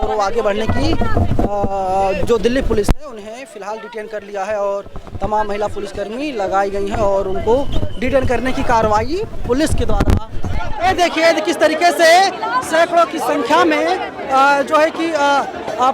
और वो आगे बढ़ने की जो दिल्ली पुलिस है उन्हें फ़िलहाल डिटेन कर लिया है और तमाम महिला पुलिसकर्मी लगाई गई हैं और उनको डिटेन करने की कार्रवाई पुलिस के द्वारा। ये देखिए किस तरीके से सैकड़ों की संख्या में जो है कि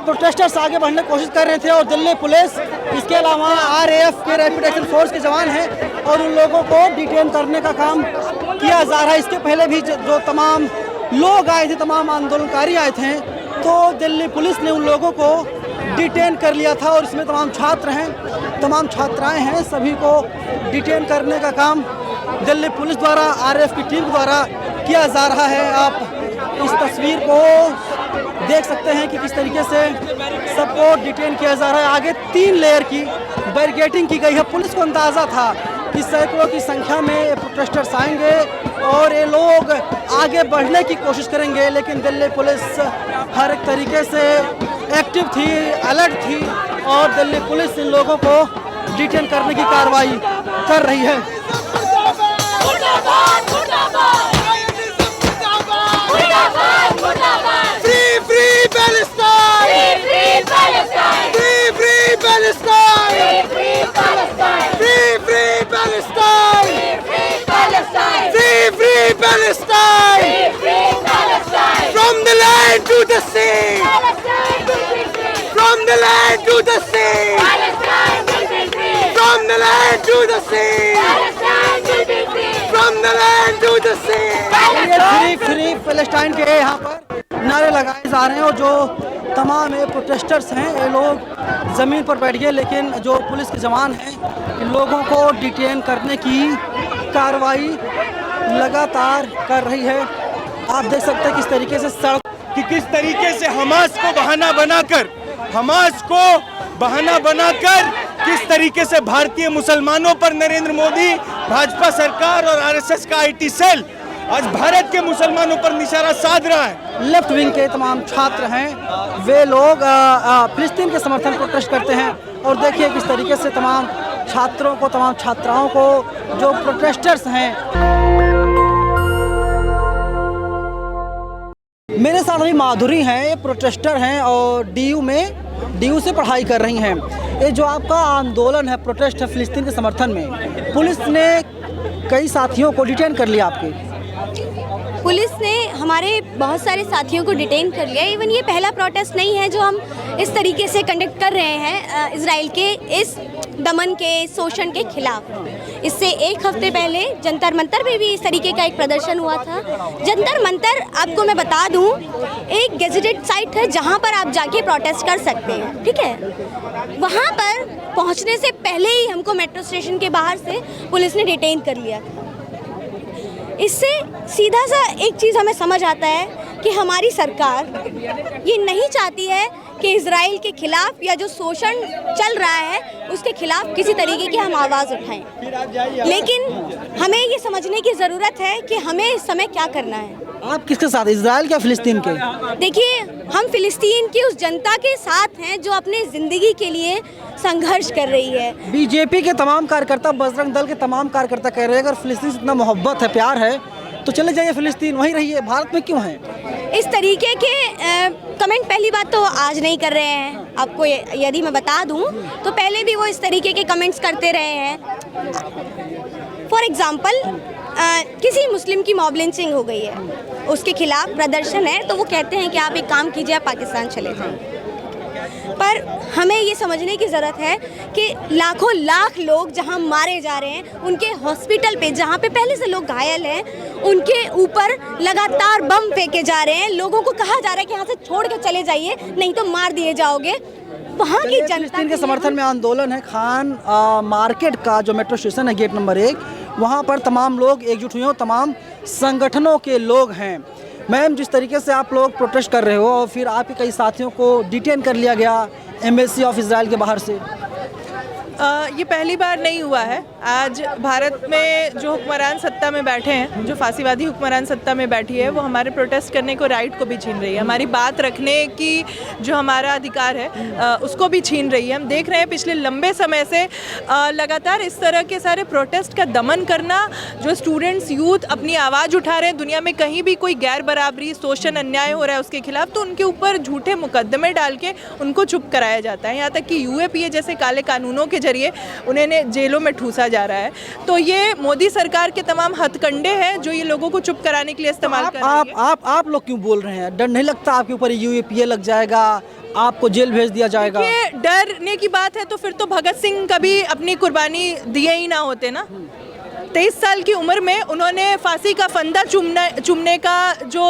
प्रोटेस्टर्स आगे बढ़ने की कोशिश कर रहे थे और दिल्ली पुलिस, इसके अलावा RAF के रैपिड एक्शन फोर्स के जवान हैं और उन लोगों को डिटेन करने का काम किया जा रहा है। इसके पहले भी जो तमाम लोग आए थे, तमाम आंदोलनकारी आए थे, तो दिल्ली पुलिस ने उन लोगों को डिटेन कर लिया था और इसमें तमाम छात्र हैं, तमाम छात्राएं हैं, सभी को डिटेन करने का काम दिल्ली पुलिस द्वारा RAF की टीम द्वारा किया जा रहा है। आप इस तस्वीर को देख सकते हैं कि किस तरीके से सबको डिटेन किया जा रहा है। आगे 3 लेयर की बैरिकेडिंग की गई है। पुलिस को अंदाज़ा था कि सैकड़ों की संख्या में प्रोटेस्टर्स आएंगे और ये लोग आगे बढ़ने की कोशिश करेंगे, लेकिन दिल्ली पुलिस हर एक तरीके से एक्टिव थी, अलर्ट थी और दिल्ली पुलिस इन लोगों को डिटेन करने की कार्रवाई कर रही है। From the land to the sea, from the land to the sea, from the land to the sea, from the land to the sea। Free Palestine के यहाँ पर नारे लगाए जा रहे हैं और जो तमाम ये प्रोटेस्टर्स हैं ये लोग ज़मीन पर बैठ गए, लेकिन जो पुलिस के जवान हैं इन लोगों को डिटेन करने की कार्रवाई लगातार कर रही है। आप देख सकते हैं किस तरीके से सड़क कि किस तरीके से हमास को बहाना बनाकर किस तरीके से भारतीय मुसलमानों पर नरेंद्र मोदी, भाजपा सरकार और RSS का IT सेल आज भारत के मुसलमानों पर निशाना साध रहा है। लेफ्ट विंग के तमाम छात्र हैं, वे लोग फिलिस्तीन के समर्थन प्रोटेस्ट करते हैं और देखिए किस तरीके से तमाम छात्रों को, तमाम छात्राओं को, जो प्रोटेस्टर्स हैं। मेरे साथ अभी माधुरी हैं, ये प्रोटेस्टर हैं और DU से पढ़ाई कर रही हैं। ये जो आपका आंदोलन है, प्रोटेस्ट है फिलिस्तीन के समर्थन में, पुलिस ने कई साथियों को डिटेन कर लिया। आपके पुलिस ने हमारे बहुत सारे साथियों को डिटेन कर लिया। इवन ये पहला प्रोटेस्ट नहीं है जो हम इस तरीके से कंडक्ट कर रहे हैं इजराइल के इस दमन के, शोषण के खिलाफ। इससे एक हफ्ते पहले जंतर मंतर में भी इस तरीके का एक प्रदर्शन हुआ था। जंतर मंतर, आपको मैं बता दूं, एक गेजेटेड साइट है जहां पर आप जाके प्रोटेस्ट कर सकते हैं, ठीक है। वहां पर पहुंचने से पहले ही हमको मेट्रो स्टेशन के बाहर से पुलिस ने डिटेन कर लिया। इससे सीधा सा एक चीज़ हमें समझ आता है कि हमारी सरकार ये नहीं चाहती है कि इजराइल के खिलाफ या जो शोषण चल रहा है उसके खिलाफ किसी तरीके की हम आवाज़ उठाएं। लेकिन हमें ये समझने की ज़रूरत है कि हमें इस समय क्या करना है। आप किसके साथ, इजराइल या फिलिस्तीन के? देखिए, हम फिलिस्तीन की उस जनता के साथ हैं जो अपने ज़िंदगी के लिए संघर्ष कर रही है। BJP के तमाम कार्यकर्ता, बजरंग दल के तमाम कार्यकर्ता कह रहे हैं अगर फिलिस्तीन से इतना मोहब्बत है, प्यार है, तो चले जाइए फिलिस्तीन, वहीं रहिए, भारत में क्यों हैं? इस तरीके के कमेंट पहली बात तो आज नहीं कर रहे हैं। आपको यदि मैं बता दूं तो पहले भी वो इस तरीके के कमेंट्स करते रहे हैं। फॉर एग्ज़ाम्पल, किसी मुस्लिम की मॉब लिंचिंग हो गई है, उसके खिलाफ प्रदर्शन है, तो वो कहते हैं कि आप एक काम कीजिए, आप पाकिस्तान चले जाएं। पर हमें ये समझने की ज़रूरत है कि लाखों लाख लोग जहां मारे जा रहे हैं, उनके हॉस्पिटल पे जहां पे पहले से लोग घायल हैं, उनके ऊपर लगातार बम फेंके जा रहे हैं। लोगों को कहा जा रहा है कि यहाँ से छोड़ के चले जाइए, नहीं तो मार दिए जाओगे। वहाँ की जनता के समर्थन में आंदोलन है। खान मार्केट का जो मेट्रो स्टेशन है, गेट नंबर 1, वहाँ पर तमाम लोग एकजुट हुए हो, तमाम संगठनों के लोग हैं। मैम, जिस तरीके से आप लोग प्रोटेस्ट कर रहे हो और फिर आपके कई साथियों को डिटेन कर लिया गया एम्बेसी ऑफ इजराइल के बाहर से, ये पहली बार नहीं हुआ है। आज भारत में जो हुक्मरान सत्ता में बैठे हैं, जो फांसीवादी हुक्मरान सत्ता में बैठी है, वो हमारे प्रोटेस्ट करने को राइट को भी छीन रही है, हमारी बात रखने की जो हमारा अधिकार है उसको भी छीन रही है। हम देख रहे हैं पिछले लंबे समय से लगातार इस तरह के सारे प्रोटेस्ट का दमन करना, जो स्टूडेंट्स यूथ अपनी आवाज़ उठा रहे हैं, दुनिया में कहीं भी कोई गैर बराबरी शोषण अन्याय हो रहा है उसके खिलाफ, तो उनके ऊपर झूठे मुकदमे डाल के उनको चुप कराया जाता है। यहाँ तक कि यूएपीए जैसे काले कानूनों के जरिए उन्हें जेलों में ठूसा जा रहा है। तो ये मोदी सरकार के तमाम हथकंडे हैं जो ये लोगों को चुप कराने के लिए इस्तेमाल कर रही है। आप लोग क्यों बोल रहे हैं? डर नहीं लगता आपके ऊपर यूएपीए लग जाएगा, आपको जेल भेज दिया जाएगा? ये डरने की बात है तो फिर तो भगत सिंह कभी अपनी कुर्बानी दिए ही ना होते ना। 23 साल की उम्र में उन्होंने फांसी का फंदा चूमने का जो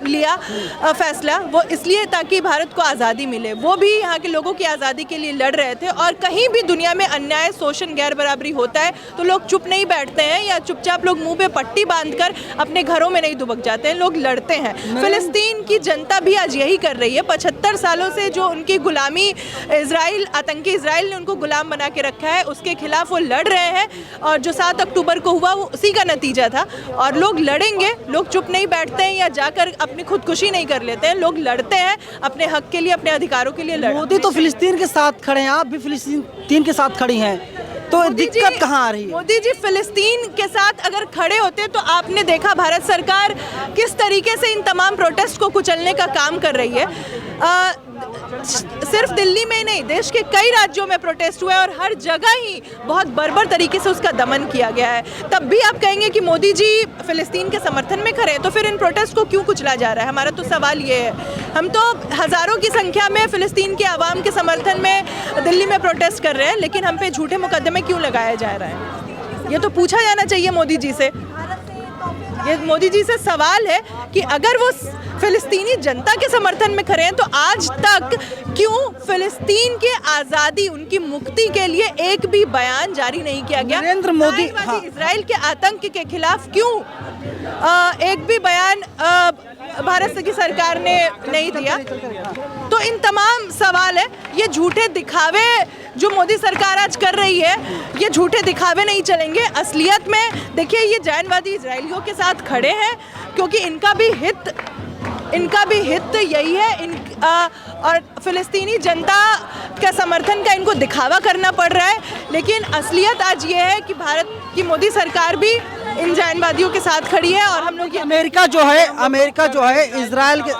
लिया फैसला, वो इसलिए ताकि भारत को आज़ादी मिले। वो भी यहाँ के लोगों की आज़ादी के लिए लड़ रहे थे। और कहीं भी दुनिया में अन्याय, शोषण, गैर बराबरी होता है तो लोग चुप नहीं बैठते हैं या चुपचाप लोग मुंह पे पट्टी बांधकर अपने घरों में नहीं दुबक जाते हैं, लोग लड़ते हैं। फिलिस्तीन की जनता भी आज यही कर रही है। 75 सालों से जो उनकी गुलामी इजराइल, आतंकी इजराइल ने उनको गुलाम बना के रखा है, उसके खिलाफ वो लड़ रहे हैं। और जो 7 अक्टूबर को हुआ वो उसी का नतीजा था। और लोग लड़ेंगे, लोग चुप नहीं बैठते हैं या जाकर अपनी खुदकुशी नहीं कर लेते हैं, लोग लड़ते हैं अपने हक के लिए, अपने अधिकारों के लिए लड़ते। मोदी तो फिलिस्तीन के साथ खड़े हैं, आप भी फिलिस्तीन के साथ खड़ी हैं, तो दिक्कत कहाँ आ रही है? मोदी जी फिलिस्तीन के साथ अगर खड़े होते तो आपने देखा भारत सरकार किस तरीके से इन तमाम प्रोटेस्ट को कुचलने का काम कर रही है। सिर्फ दिल्ली में नहीं, देश के कई राज्यों में प्रोटेस्ट हुए और हर जगह ही बहुत बर्बर तरीके से उसका दमन किया गया है। तब भी आप कहेंगे कि मोदी जी फिलिस्तीन के समर्थन में खड़े हैं, तो फिर इन प्रोटेस्ट को क्यों कुचला जा रहा है? हमारा तो सवाल ये है। हम तो हज़ारों की संख्या में फिलिस्तीन के आवाम के समर्थन में दिल्ली में प्रोटेस्ट कर रहे हैं, लेकिन हम पे झूठे मुकदमे क्यों लगाया जा रहा है? ये तो पूछा जाना चाहिए मोदी जी से। ये मोदी जी से सवाल है कि अगर वो फिलिस्तीनी जनता के समर्थन में खड़े हैं तो आज तक क्यों फिलिस्तीन के आज़ादी, उनकी मुक्ति के लिए एक भी बयान जारी नहीं किया गया? नरेंद्र मोदी इजराइल के आतंक के खिलाफ क्यों एक भी बयान भारत की सरकार ने नहीं दिया? तो इन तमाम सवाल है। ये झूठे दिखावे जो मोदी सरकार आज कर रही है, ये झूठे दिखावे नहीं चलेंगे। असलियत में देखिए, ये जैनवादी इजरायलियों के साथ खड़े हैं क्योंकि इनका भी हित यही है। और फिलिस्तीनी जनता का समर्थन का इनको दिखावा करना पड़ रहा है, लेकिन असलियत आज ये है कि भारत की मोदी सरकार भी इन जैनवादियों के साथ खड़ी है। और हम लोग अमेरिका जो है इजराइल के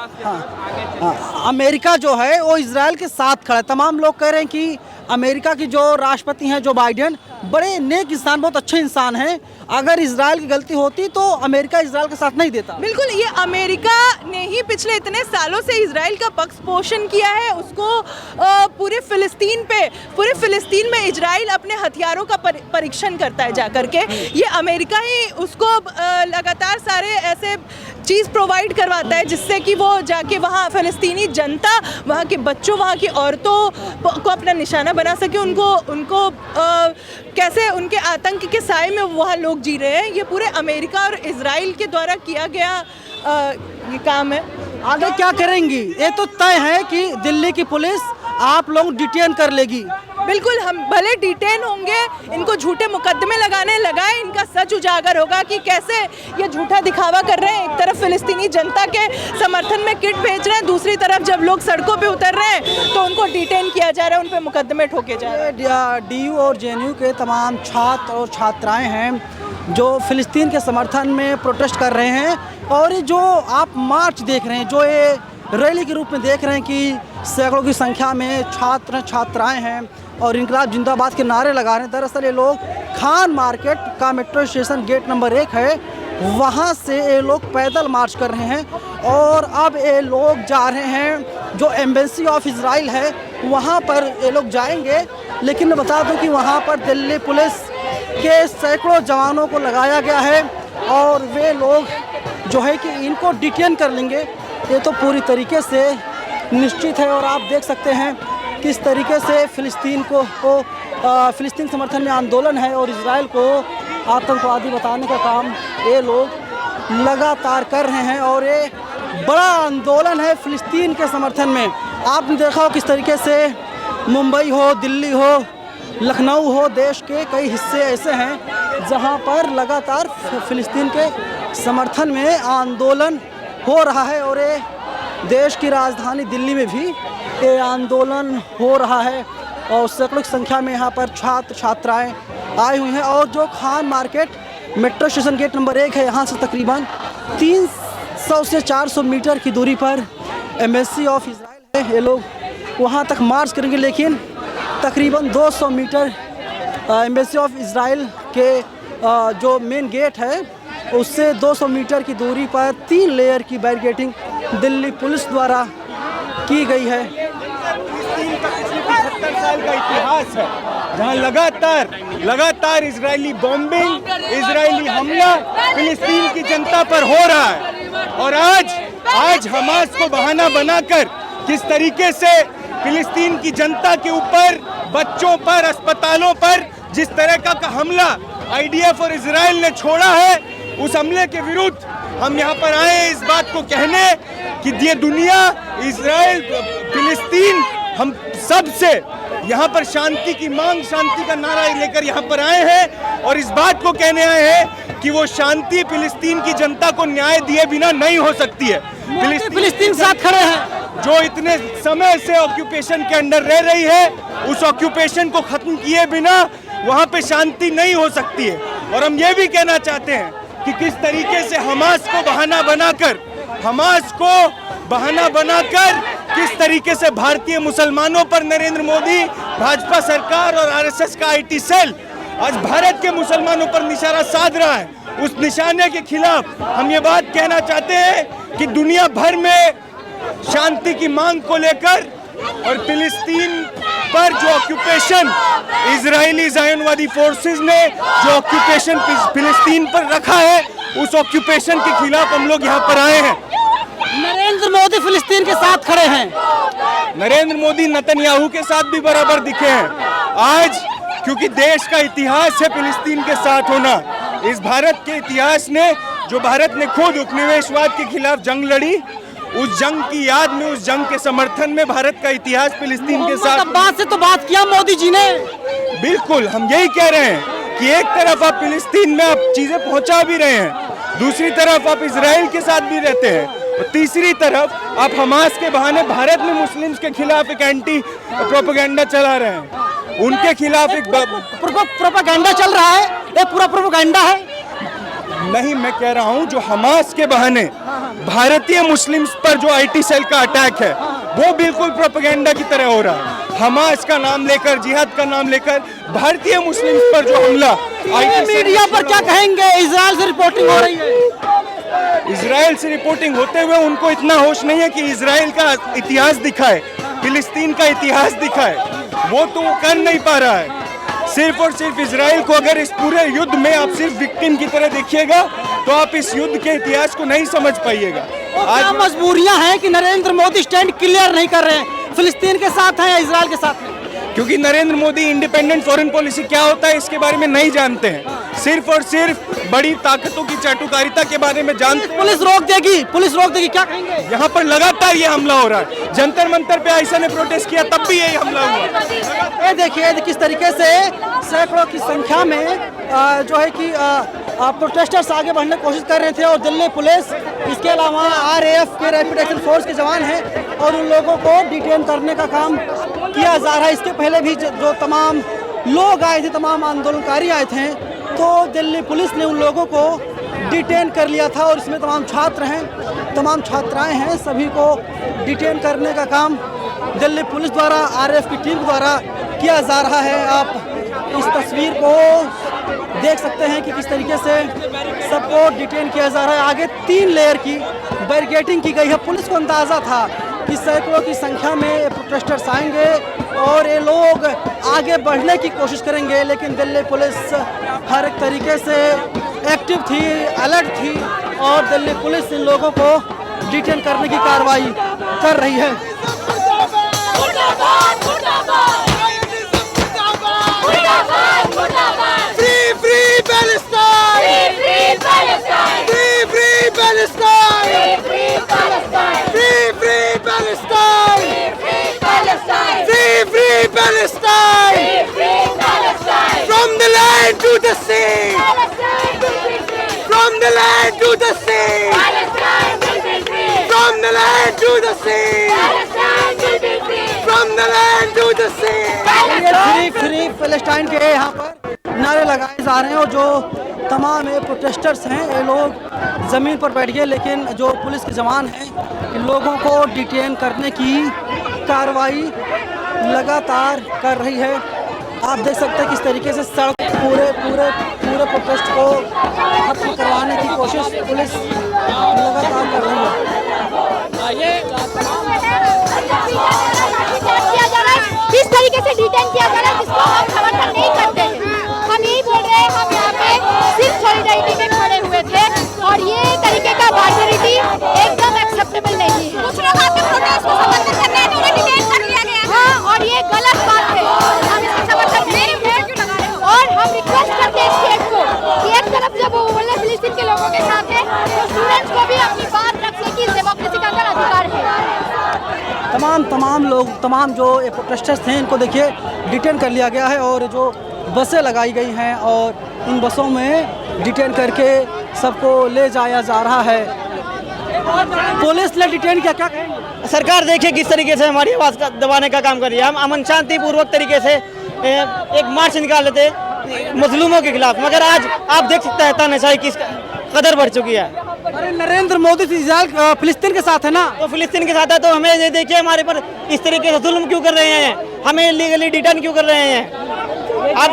अमेरिका जो है वो इजराइल के साथ खड़ा है। तमाम लोग कह रहे हैं कि अमेरिका की जो राष्ट्रपति हैं जो बाइडेन, बड़े नेक इंसान, बहुत अच्छे इंसान हैं। अगर इजराइल की गलती होती तो अमेरिका इजराइल के साथ नहीं देता। बिल्कुल, ये अमेरिका ने ही पिछले इतने सालों से इजराइल का पक्ष पोषण किया है। उसको पूरे फिलिस्तीन में इजराइल अपने हथियारों का परीक्षण करता है जाकर के। ये अमेरिका ही उसको लगातार सारे ऐसे चीज़ प्रोवाइड करवाता है जिससे कि वो जाके वहाँ फिलिस्तीनी जनता, वहाँ के बच्चों, वहाँ की औरतों को अपना निशाना बना सके। उनको कैसे उनके आतंक के साए में वहाँ लोग जी रहे हैं। ये पूरे अमेरिका और इजराइल के द्वारा किया गया ये काम है। आगे क्या करेंगी? ये तो तय है कि दिल्ली की पुलिस आप लोग डिटेन कर लेगी। बिल्कुल, हम भले डिटेन होंगे, इनको झूठे मुकदमे लगाए, इनका सच उजागर होगा कि कैसे ये झूठा दिखावा कर रहे हैं। एक तरफ फिलिस्तीनी जनता के समर्थन में किट भेज रहे हैं, दूसरी तरफ जब लोग सड़कों पे उतर रहे हैं तो उनको डिटेन किया जा रहा है, उन पे मुकदमे ठोके जा रहे हैं। DU और JNU के तमाम छात्र और छात्राएँ हैं जो फिलिस्तीन के समर्थन में प्रोटेस्ट कर रहे हैं। और ये जो आप मार्च देख रहे हैं, जो ये रैली के रूप में देख रहे हैं कि सैकड़ों की संख्या में छात्र छात्राएं हैं और इनकलाब जिंदाबाद के नारे लगा रहे हैं। दरअसल ये लोग खान मार्केट का मेट्रो स्टेशन गेट नंबर 1 है, वहाँ से ये लोग पैदल मार्च कर रहे हैं। और अब ये लोग जा रहे हैं जो एम्बेसी ऑफ इजराइल है वहाँ पर ये लोग जाएंगे। लेकिन मैं बता दूं कि वहाँ पर दिल्ली पुलिस के सैकड़ों जवानों को लगाया गया है और वे लोग जो है कि इनको डिटेन कर लेंगे। ये तो पूरी तरीके से निश्चित है। और आप देख सकते हैं किस तरीके से फिलिस्तीन समर्थन में आंदोलन है और इजराइल को आतंकवादी बताने का काम ये लोग लगातार कर रहे हैं। और ये बड़ा आंदोलन है फिलिस्तीन के समर्थन में। आपने देखा हो किस तरीके से मुंबई हो, दिल्ली हो, लखनऊ हो, देश के कई हिस्से ऐसे हैं जहां पर लगातार फ़िलिस्तीन के समर्थन में आंदोलन हो रहा है और ये देश की राजधानी दिल्ली में भी ये आंदोलन हो रहा है और सैकड़ों की संख्या में यहाँ पर छात्र छात्राएँ आई हुई हैं। और जो Khan market metro station gate number 1 है, यहाँ से तकरीबन 300 से 400 मीटर की दूरी पर एम्बेसी ऑफ इजराइल है। ये लोग वहाँ तक मार्च करेंगे, लेकिन तकरीबन 200 मीटर एम्बेसी ऑफ इजराइल के जो मेन गेट है उससे 200 मीटर की दूरी पर 3 लेयर की बैरिकेडिंग दिल्ली पुलिस द्वारा की गई है। 70 साल का इतिहास है जहां लगातार इजरायली बॉम्बिंग, इजरायली हमला फिलिस्तीन की जनता पर हो रहा है। और आज हमास को बहाना बनाकर किस तरीके से फिलिस्तीन की जनता के ऊपर, बच्चों पर, अस्पतालों पर जिस तरह का हमला IDF और इजराइल ने छोड़ा है, उस हमले के विरुद्ध हम यहाँ पर आए हैं इस बात को कहने कि ये दुनिया, इजराइल, फिलिस्तीन, हम सब से यहाँ पर शांति की मांग, शांति का नारा लेकर यहाँ पर आए हैं और इस बात को कहने आए हैं कि वो शांति फिलिस्तीन की जनता को न्याय दिए बिना नहीं हो सकती है। फिलिस्तीन साथ खड़े हैं जो इतने समय से ऑक्यूपेशन के अंडर रह रही है, उस ऑक्यूपेशन को खत्म किए बिना वहाँ पे शांति नहीं हो सकती है। और हम ये भी कहना चाहते हैं कि किस तरीके से हमास को बहाना बनाकर किस तरीके से भारतीय मुसलमानों पर नरेंद्र मोदी, भाजपा सरकार और RSS का IT सेल आज भारत के मुसलमानों पर निशाना साध रहा है। उस निशाने के खिलाफ हम ये बात कहना चाहते हैं कि दुनिया भर में शांति की मांग को लेकर और फिलिस्तीन पर जो ऑक्यूपेशन इजरायली ज़ायोनवादी फोर्सेस ने जो ऑक्यूपेशन फिलिस्तीन पर रखा है, उस ऑक्यूपेशन के खिलाफ हम लोग यहाँ पर आए हैं। नरेंद्र मोदी फिलिस्तीन के साथ खड़े हैं। नरेंद्र मोदी नेतन्याहू के साथ भी बराबर दिखे हैं आज, क्योंकि देश का इतिहास है फिलिस्तीन के साथ होना। इस भारत के इतिहास ने, जो भारत ने खुद उपनिवेशवाद के खिलाफ जंग लड़ी, उस जंग की याद में, उस जंग के समर्थन में भारत का इतिहास फिलिस्तीन के साथ। बात से तो बात किया मोदी जी ने। बिल्कुल, हम यही कह रहे हैं कि एक तरफ आप फिलिस्तीन में आप चीजें पहुंचा भी रहे हैं, दूसरी तरफ आप इजराइल के साथ भी रहते हैं, और तीसरी तरफ आप हमास के बहाने भारत में मुस्लिम्स के खिलाफ एक एंटी प्रोपेगेंडा चला रहे हैं। उनके खिलाफ एक प्रोपेगेंडा चल रहा है, ये पूरा प्रोपेगेंडा है। नहीं, मैं कह रहा हूं जो हमास के बहाने भारतीय मुस्लिम्स पर जो IT सेल का अटैक है, वो बिल्कुल प्रोपेगेंडा की तरह हो रहा है। हमास का नाम लेकर, जिहाद का नाम लेकर भारतीय मुस्लिम्स पर जो हमला, मीडिया पर क्या कहेंगे? इजराइल से रिपोर्टिंग हो रही है। इजराइल से रिपोर्टिंग होते हुए उनको इतना होश नहीं है कि इजराइल का इतिहास दिखाए, फिलिस्तीन का इतिहास दिखाए, वो तो कर नहीं पा रहा है। सिर्फ और सिर्फ इजराइल को अगर इस पूरे युद्ध में आप सिर्फ विक्टिम की तरह देखिएगा तो आप इस युद्ध के इतिहास को नहीं समझ पाइएगा। आज मजबूरियां हैं कि नरेंद्र मोदी स्टैंड क्लियर नहीं कर रहे हैं, फिलिस्तीन के साथ हैं या इजराइल के साथ हैं? क्योंकि Narendra Modi independent foreign policy क्या होता है इसके बारे में नहीं जानते हैं, सिर्फ और सिर्फ बड़ी ताकतों की चाटुकारिता के बारे में जानते हैं। पुलिस रोक देगी, क्या कहेंगे? यहाँ पर लगातार ये हमला हो रहा है। जंतर मंतर पे आयशा ने प्रोटेस्ट किया, तब भी यही हमला हुआ। ये देखिए किस तरीके से सैकड़ों की संख्या में जो है कि प्रोटेस्टर्स आगे बढ़ने की कोशिश कर रहे थे और दिल्ली पुलिस, इसके अलावा RAF के रैपिड एक्शन फोर्स के जवान हैं और उन लोगों को डिटेन करने का काम किया जा रहा है। इसके पहले भी जो तमाम लोग आए थे, तमाम आंदोलनकारी आए थे, तो दिल्ली पुलिस ने उन लोगों को डिटेन कर लिया था और इसमें तमाम छात्र हैं, तमाम छात्राएं हैं, सभी को डिटेन करने का काम दिल्ली पुलिस द्वारा, RAF की टीम द्वारा किया जा रहा है। आप इस तस्वीर को देख सकते हैं कि किस तरीके से सबको डिटेन किया जा रहा है। आगे 3 लेयर की बैरिकेडिंग की गई है। पुलिस को अंदाज़ा था कि सैकड़ों की संख्या में प्रोटेस्टर्स आएंगे और ये लोग आगे बढ़ने की कोशिश करेंगे, लेकिन दिल्ली पुलिस हर एक तरीके से एक्टिव थी, अलर्ट थी और दिल्ली पुलिस इन लोगों को डिटेन करने की कार्रवाई कर रही है। Free Palestine! Free Palestine! Free Palestine! Free Palestine! Free Palestine! Free Palestine! Free Palestine! land to the sea. From the land to the sea. From the land to the sea. Free free Palestine के यहाँ पर नारे लगाए जा रहे हैं और जो तमाम ये प्रोटेस्टर्स हैं ये लोग ज़मीन पर बैठ गए, लेकिन जो पुलिस के जवान हैं इन लोगों को डिटेन करने की कार्रवाई लगातार कर रही है। आप देख सकते हैं किस तरीके से सड़क पूरे प्रोटेस्ट को खत्म करवाने की कोशिश पुलिस लगातार कर रही है। इस तरीके से डिटेन किया जा रहा है जिसको हम समर्थन नहीं करते हैं। हम यही बोल रहे हैं, हम यहाँ पे सिर्फ सॉलिडारिटी में खड़े हुए थे और ये तरीके का बार्बरिटी एकदम एक्सेप्टेबल नहीं है। कुछ लोग आपके प्रोटेस्ट को समर्थन कर रहे हैं, उन्हें डिटेन कर लिया गया है। हाँ, और ये गलत बात है, हम इसका समर्थन नहीं करते और हम रिक्वेस्ट करते हैं स्टेट को कि एक तरफ जब वो बोले फिलिस्तीन के लोगों के साथ है तो स्टूडेंट्स को भी अपनी बात रखने की डेमोक्रेसी का अधिकार है। तमाम जो ये प्रोटेस्टर्स हैं इनको देखिए डिटेन कर लिया गया है और जो बसें लगाई गई हैं और इन बसों में डिटेन करके सबको ले जाया जा रहा है। पुलिस ने डिटेन किया, क्या कहेंगे? सरकार देखिए किस तरीके से हमारी आवाज़ का दबाने का काम कर रही है। हम अमन शांति पूर्वक तरीके से एक मार्च निकाले थे मजलूमों के खिलाफ, मगर आज आप देख सकते हैं तानाशाही किस कदर बढ़ चुकी है। अरे नरेंद्र मोदी फिलिस्तीन के साथ है ना, तो फिलिस्तीन के साथ है तो हमें ये देखिए हमारे पर इस तरीके से जुल्म क्यों कर रहे हैं, हमें लीगली डिटेन क्यों कर रहे हैं। आप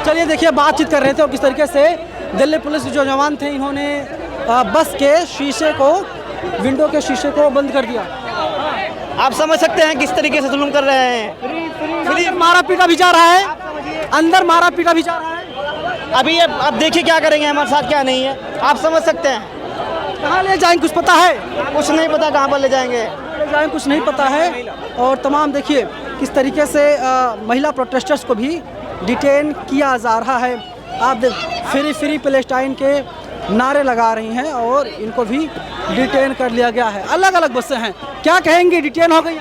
चलिए देखिए बातचीत कर रहे थे और किस तरीके से दिल्ली पुलिस के जो जवान थे इन्होंने बस के शीशे को, विंडो के शीशे को बंद कर दिया। आप समझ सकते हैं किस तरीके से जुल्म कर रहे हैं। मारा पीटा भी जा रहा है, अंदर मारा पीटा भी जा रहा है। अभी अब देखिए क्या करेंगे, हमारे साथ क्या नहीं है, आप समझ सकते हैं। कहाँ ले जाएंगे कुछ पता है? कुछ नहीं पता कहाँ पर ले जाएंगे कुछ नहीं पता है। और तमाम देखिए किस तरीके से महिला प्रोटेस्टर्स को भी डिटेन किया जा रहा है। आप फ्री फ्री पैलेस्टाइन के नारे लगा रही हैं और इनको भी डिटेन कर लिया गया है। अलग अलग बसें हैं, क्या कहेंगे, डिटेन हो गई?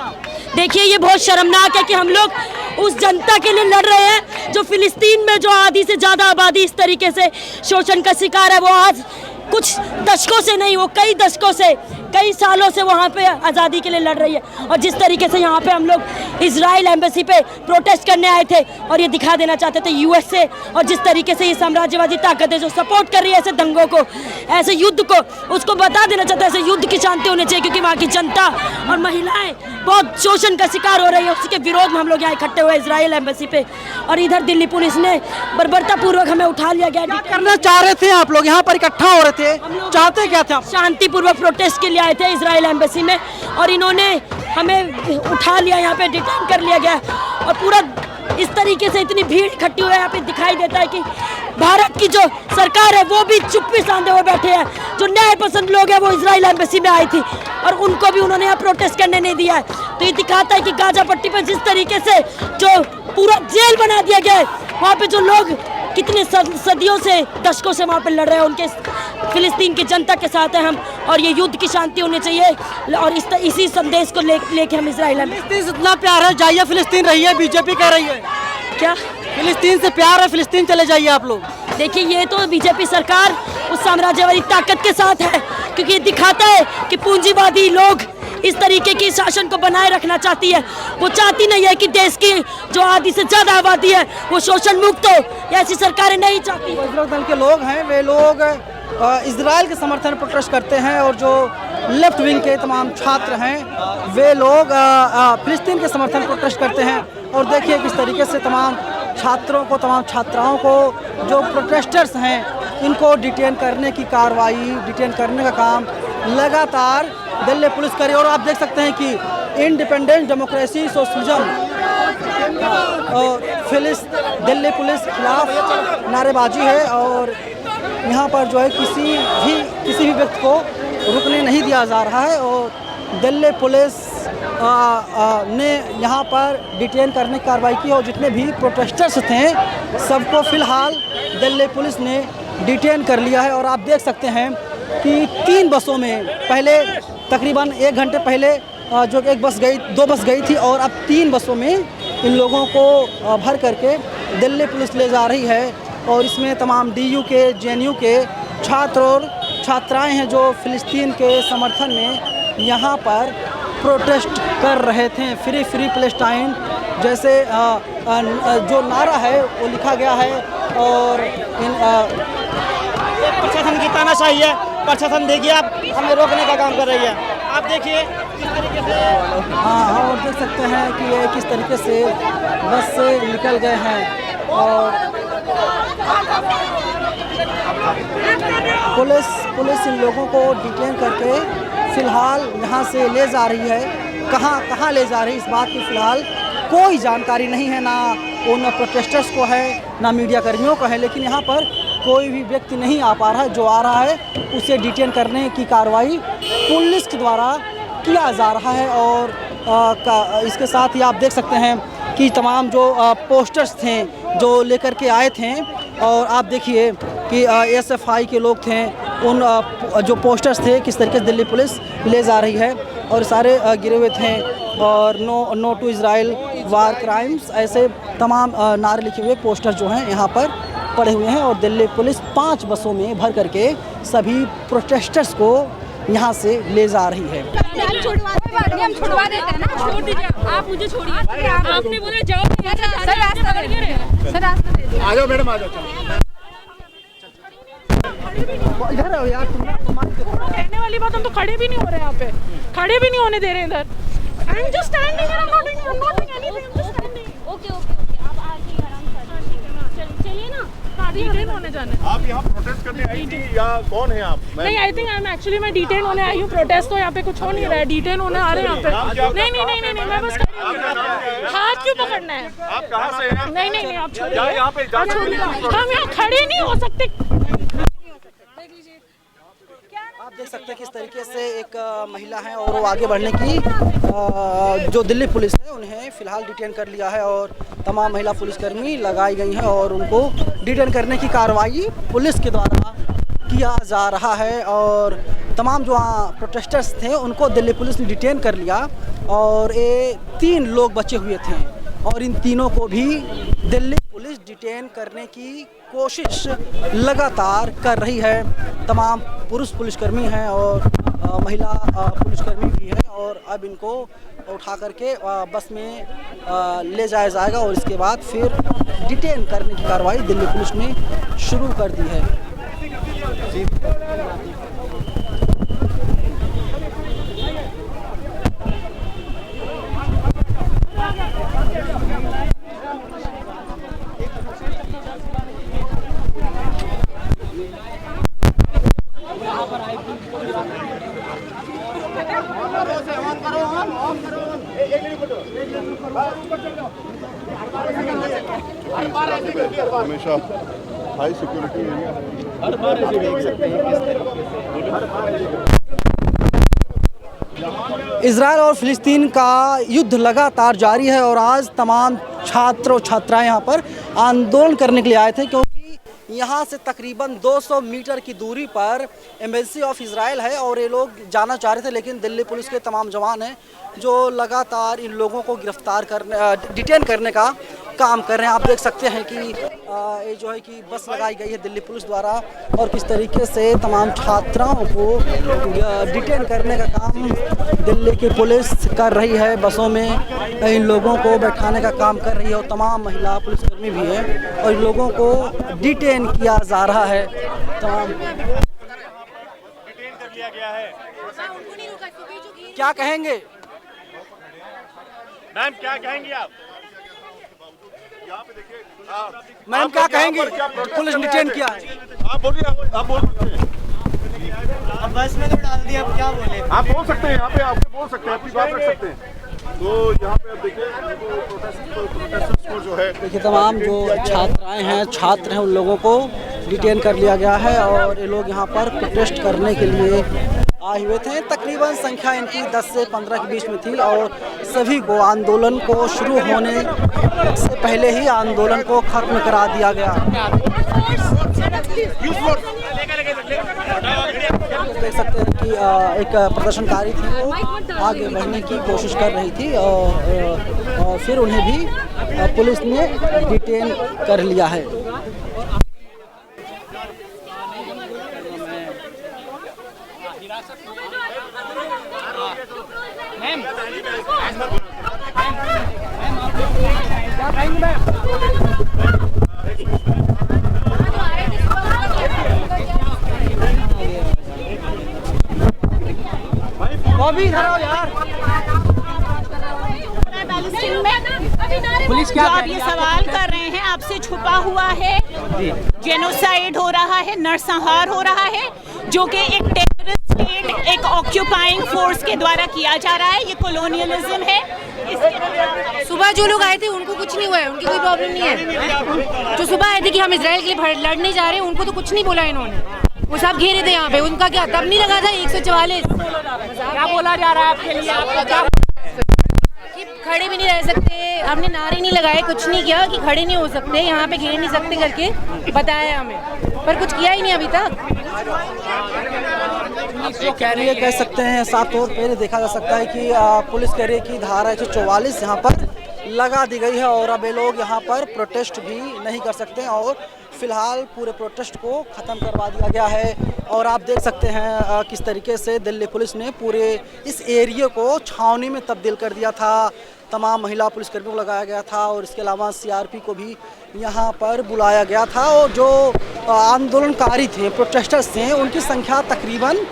देखिए ये बहुत शर्मनाक है कि हम लोग उस जनता के लिए लड़ रहे हैं जो फिलिस्तीन में जो आधी से ज़्यादा आबादी इस तरीके से शोषण का शिकार है। वो आज कुछ दशकों से नहीं, वो कई दशकों से, कई सालों से वहाँ पे आज़ादी के लिए लड़ रही है। और जिस तरीके से यहाँ पे हम लोग इजराइल एम्बेसी पे प्रोटेस्ट करने आए थे और ये दिखा देना चाहते थे यूएस से, और जिस तरीके से ये साम्राज्यवादी ताकतें जो सपोर्ट कर रही है ऐसे दंगों को, ऐसे युद्ध को, उसको बता देना चाहते हैं ऐसे युद्ध की शांति होनी चाहिए, क्योंकि वहाँ की जनता और महिलाएं बहुत शोषण का शिकार हो रही है। उसके विरोध में हम लोग यहाँ इकट्ठे हुए इजराइल एम्बेसी पे, और इधर दिल्ली पुलिस ने बर्बरतापूर्वक हमें उठा लिया गया। करना चाह रहे थे आप लोग यहाँ पर इकट्ठा हो रहे थे, चाहते क्या थे आप? शांतिपूर्वक प्रोटेस्ट के लिए आए थे इजराइल एम्बेसी में, और इन्होंने हमें उठा लिया, यहाँ पे डिटेन कर लिया गया। और पूरा इस तरीके से इतनी भीड़ इकट्ठी हुई है, यहाँ पे दिखाई देता है कि भारत की जो सरकार है वो भी चुप्पी साधे हुए बैठे हैं। जो न्याय पसंद लोग हैं वो इजराइल एम्बेसी में आई थी और उनको भी उन्होंने यहाँ प्रोटेस्ट करने नहीं दिया है। तो ये दिखाता है कि गाजा पट्टी पर जिस तरीके से जो पूरा जेल बना दिया गया है, वहाँ पे जो लोग कितने सदियों से, दशकों से वहाँ पे लड़ रहे हैं, उनके फिलिस्तीन की जनता के साथ हैं हम, और ये युद्ध की शांति होनी चाहिए। और इसी संदेश को लेके हम इजराइल में। फिलिस्तीन से इतना प्यार है, जाइए फिलिस्तीन रहिए, बीजेपी कह रही है। क्या फिलिस्तीन से प्यार है, फिलिस्तीन चले जाइए आप लोग। देखिए ये तो बीजेपी सरकार उस साम्राज्यवादी ताकत के साथ है, क्योंकि ये दिखाता है कि पूंजीवादी लोग इस तरीके की शासन को बनाए रखना चाहती है। वो चाहती नहीं है कि देश की जो आधी से ज़्यादा आबादी है वो शोषण मुक्त हो, ऐसी सरकारें नहीं चाहती। बजरंग दल के लोग हैं, वे लोग इजराइल के समर्थन में प्रोटेस्ट करते हैं, और जो लेफ्ट विंग के तमाम छात्र हैं वे लोग फिलिस्तीन के समर्थन में प्रोटेस्ट करते हैं। और देखिए किस तरीके से तमाम छात्रों को, तमाम छात्राओं को, जो प्रोटेस्टर्स हैं इनको डिटेन करने की कार्रवाई, डिटेन करने का काम लगातार दिल्ली पुलिस करे। और आप देख सकते हैं कि independent democracy socialism Delhi police खिलाफ नारेबाजी है, और यहाँ पर जो है किसी भी व्यक्ति को रुकने नहीं दिया जा रहा है। और दिल्ली पुलिस ने यहाँ पर डिटेन करने की कार्रवाई की, और जितने भी प्रोटेस्टर्स थे सबको फ़िलहाल दिल्ली पुलिस ने डिटेन कर लिया है। और आप देख सकते हैं कि 3 बसों में, पहले तकरीबन 1 घंटे पहले जो एक बस गई, 2 बस गई थी, और अब 3 बसों में इन लोगों को भर करके दिल्ली पुलिस ले जा रही है। और इसमें तमाम DU के JNU के छात्र और छात्राएं हैं जो फ़िलिस्तीन के समर्थन में यहाँ पर प्रोटेस्ट कर रहे थे। फ्री फ्री पैलेस्टाइन जैसे जो नारा है वो लिखा गया है। और प्रशासन की तानाशाही है। प्रशासन देखिए आप हमें रोकने का काम कर रही है। आप देखिए किस तरीके से। हाँ, और देख सकते हैं कि ये किस तरीके से बस से निकल गए हैं। और पुलिस इन लोगों को डिटेन करके फ़िलहाल यहाँ से ले जा रही है। कहाँ ले जा रही है इस बात की फ़िलहाल कोई जानकारी नहीं है, ना उन प्रोटेस्टर्स को है ना मीडिया कर्मियों को है। लेकिन यहाँ पर कोई भी व्यक्ति नहीं आ पा रहा है। जो आ रहा है उसे डिटेन करने की कार्रवाई पुलिस के द्वारा किया जा रहा है। और इसके साथ ही आप देख सकते हैं कि तमाम जो पोस्टर्स थे जो लेकर के आए थे, और आप देखिए कि SFI के लोग थे, उन जो पोस्टर्स थे किस तरीके से दिल्ली पुलिस ले जा रही है। और सारे गिरे हुए थे और no to Israel, war crimes, ऐसे तमाम नारे लिखे हुए पोस्टर जो हैं यहाँ पर पड़े हुए हैं। और दिल्ली पुलिस 5 बसों में भर करके सभी प्रोटेस्टर्स को यहाँ से ले जा रही है। हम छुड़वा देते हैं ना, छोड़ दीजिए आप, मुझे छोड़िए। आपने बोला जाओ सर, रास्ता दे। आ जाओ मैडम, आ जाओ। इधर आओ यार, कहने वाली बात, हम तो खड़े भी नहीं हो रहे यहाँ पे, खड़े भी नहीं होने दे रहे इधर। I am just standing, I am not doing anything, I am just standing. Okay आप आके आराम से चलिए ना, डिटेन होने जाना। आप यहाँ प्रोटेस्ट करने आई थी या कौन है आप? नहीं, आई थिंक मैं डिटेन होने आई हूँ। प्रोटेस्ट तो यहाँ पे कुछ हो नहीं रहा है, डिटेन होने आ रहे हैं यहाँ पे। नहीं, मैं बस हाथ क्यों पकड़ना है? आप कहाँ से हैं? नहीं, आप छोड़िए, हम यहाँ खड़े नहीं हो सकते। आप देख सकते हैं किस तरीके से एक महिला है और वो आगे बढ़ने की जो दिल्ली पुलिस है उन्हें फ़िलहाल डिटेन कर लिया है। और तमाम महिला पुलिसकर्मी लगाई गई हैं और उनको डिटेन करने की कार्रवाई पुलिस के द्वारा किया जा रहा है। और तमाम जो प्रोटेस्टर्स थे उनको दिल्ली पुलिस ने डिटेन कर लिया। और ये 3 लोग बचे हुए थे और इन तीनों को भी दिल्ली पुलिस डिटेन करने की कोशिश लगातार कर रही है। तमाम पुरुष पुलिसकर्मी हैं और महिला पुलिसकर्मी भी हैं। और अब इनको उठा करके बस में ले जाया जाएगा और इसके बाद फिर डिटेन करने की कार्रवाई दिल्ली पुलिस ने शुरू कर दी है। हमेशा हाई सिक्योरिटी एरिया है। हर बार ऐसे देख सकते हैं किस तरीके इजराइल और फिलिस्तीन का युद्ध लगातार जारी है। और आज तमाम छात्र और छात्राएं यहाँ पर आंदोलन करने के लिए आए थे, क्योंकि यहाँ से तकरीबन 200 मीटर की दूरी पर एम्बेसी ऑफ इजराइल है। और ये लोग जाना चाह रहे थे, लेकिन दिल्ली पुलिस के तमाम जवान हैं जो लगातार इन लोगों को गिरफ्तार करने, डिटेन करने का काम कर रहे हैं। आप देख सकते हैं कि ये जो है कि बस लगाई गई है दिल्ली पुलिस द्वारा और किस तरीके से तमाम छात्राओं को डिटेन करने का काम दिल्ली की पुलिस कर रही है। बसों में इन लोगों को बैठाने का काम कर रही है और तमाम महिला पुलिसकर्मी भी हैं और इन लोगों को डिटेन किया जा रहा है। तमाम डिटेन कर लिया गया है। क्या कहेंगे मैम, क्या कहेंगे आप? यहाँ पे देखिए मैम, क्या कहेंगे? पुलिस डिटेन किया है। आप बोलिए, आप बोल सकते हैं। अब बस में तो डाल दिया, अब क्या बोले? आप बोल सकते हैं, यहाँ पे आप बोल सकते हैं, अपनी बात रख सकते हैं। तो यहाँ पे आप देखिए प्रोटेस्टर्स को जो है, देखिए तमाम जो छात्राएं हैं, छात्र हैं, उन लोगों को डिटेन कर लिया गया है और ये लोग यहाँ पर प्रोटेस्ट करने के लिए आए हुए थे। तकरीबन संख्या इनकी 10 से 15 के बीच में थी और सभी को आंदोलन को शुरू होने से पहले ही आंदोलन को खत्म करा दिया गया। देख सकते हैं कि एक प्रदर्शनकारी थी, वो आगे बढ़ने की कोशिश कर रही थी और फिर उन्हें भी पुलिस ने डिटेन कर लिया है। पुलिस क्या आप ये सवाल कर रहे हैं, आपसे छुपा हुआ है, जेनोसाइड हो रहा है, नरसंहार हो रहा है, जो कि एक टेररिस्ट स्टेट, एक ऑक्यूपाइंग फोर्स के द्वारा किया जा रहा है। ये कॉलोनियलिज्म है। सुबह जो लोग आए थे उनको कुछ नहीं हुआ है, उनकी कोई प्रॉब्लम नहीं है। जो सुबह आए थे कि हम इजराइल के लिए लड़ने जा रहे हैं, उनको तो कुछ नहीं बोला इन्होंने। वो सब घेरे थे यहाँ पे, उनका क्या तब नहीं लगा था 144? क्या बोला जा रहा है आपके लिए? आपका क्या कि खड़े भी नहीं रह सकते, हमने नारे नहीं लगाए, कुछ नहीं किया कि खड़े नहीं हो सकते, यहाँ पे घेर नहीं सकते करके बताया हमें, पर कुछ किया ही नहीं अभी तक। ये कह सकते हैं साफ तौर पर देखा जा सकता है कि पुलिस कह रही है कि धारा 144 यहाँ पर लगा दी गई है और अब ये लोग यहाँ पर प्रोटेस्ट भी नहीं कर सकते और फिलहाल पूरे प्रोटेस्ट को ख़त्म करवा दिया गया है। और आप देख सकते हैं किस तरीके से दिल्ली पुलिस ने पूरे इस एरिया को छावनी में तब्दील कर दिया था। तमाम महिला पुलिसकर्मियों को लगाया गया था और इसके अलावा सीआरपी को भी यहाँ पर बुलाया गया था। और जो आंदोलनकारी थे, प्रोटेस्टर्स थे, उनकी संख्या तकरीबन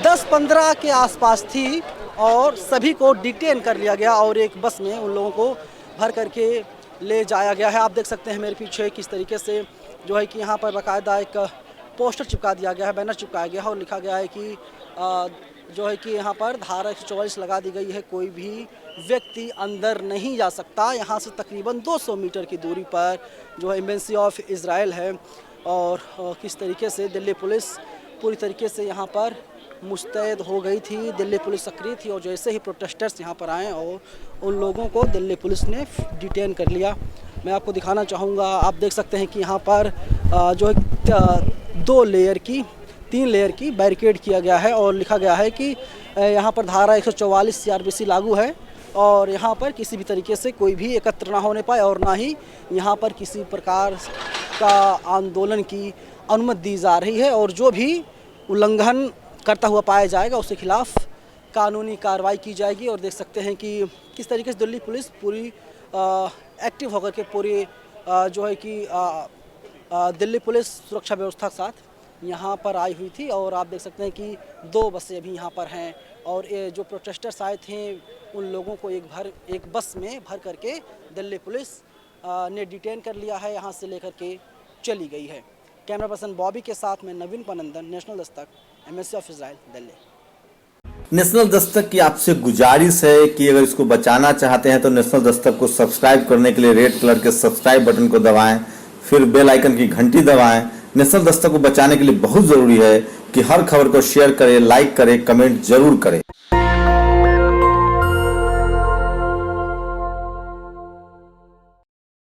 10-15 के आसपास थी और सभी को डिटेन कर लिया गया और एक बस में उन लोगों को भर करके ले जाया गया है। आप देख सकते हैं मेरे पीछे किस तरीके से जो है कि यहाँ पर बाकायदा एक पोस्टर चिपका दिया गया है, बैनर चिपकाया गया है और लिखा गया है कि जो है कि यहाँ पर धारा 144 लगा दी गई है, कोई भी व्यक्ति अंदर नहीं जा सकता। यहाँ से तकरीबन 200 मीटर की दूरी पर जो है एम्बेसी ऑफ इज़राइल है और किस तरीके से दिल्ली पुलिस पूरी तरीके से यहाँ पर मुस्तैद हो गई थी। दिल्ली पुलिस सक्रिय थी और जैसे ही प्रोटेस्टर्स यहाँ पर आए और उन लोगों को दिल्ली पुलिस ने डिटेन कर लिया। मैं आपको दिखाना चाहूँगा, आप देख सकते हैं कि यहाँ पर जो 3 लेयर की बैरिकेड किया गया है और लिखा गया है कि यहाँ पर धारा 144 CRPC लागू है और यहाँ पर किसी भी तरीके से कोई भी एकत्र ना होने पाए और ना ही यहाँ पर किसी प्रकार का आंदोलन की अनुमति दी जा रही है और जो भी उल्लंघन करता हुआ पाया जाएगा उसके खिलाफ कानूनी कार्रवाई की जाएगी। और देख सकते हैं कि किस तरीके से दिल्ली पुलिस पूरी एक्टिव होकर के पूरी जो है कि दिल्ली पुलिस सुरक्षा व्यवस्था के साथ यहाँ पर आई हुई थी। और आप देख सकते हैं कि 2 बसें अभी यहाँ पर हैं और ये जो प्रोटेस्टर्स आए थे उन लोगों को एक बस में भर करके दिल्ली पुलिस ने डिटेन कर लिया है, यहाँ से लेकर के चली गई है। कैमरा पर्सन बॉबी के साथ में नवीन पनंदन, national Dastak, embassy of Israel, Delhi. National Dastak की आपसे गुजारिश है कि अगर इसको बचाना चाहते हैं तो नेशनल दस्तक को सब्सक्राइब करने के लिए रेड कलर के सब्सक्राइब बटन को दबाएं, फिर बेल आइकन की घंटी दबाएं। नेशनल दस्तक को बचाने के लिए बहुत जरूरी है कि हर खबर को शेयर करें, लाइक करें, कमेंट जरूर करें।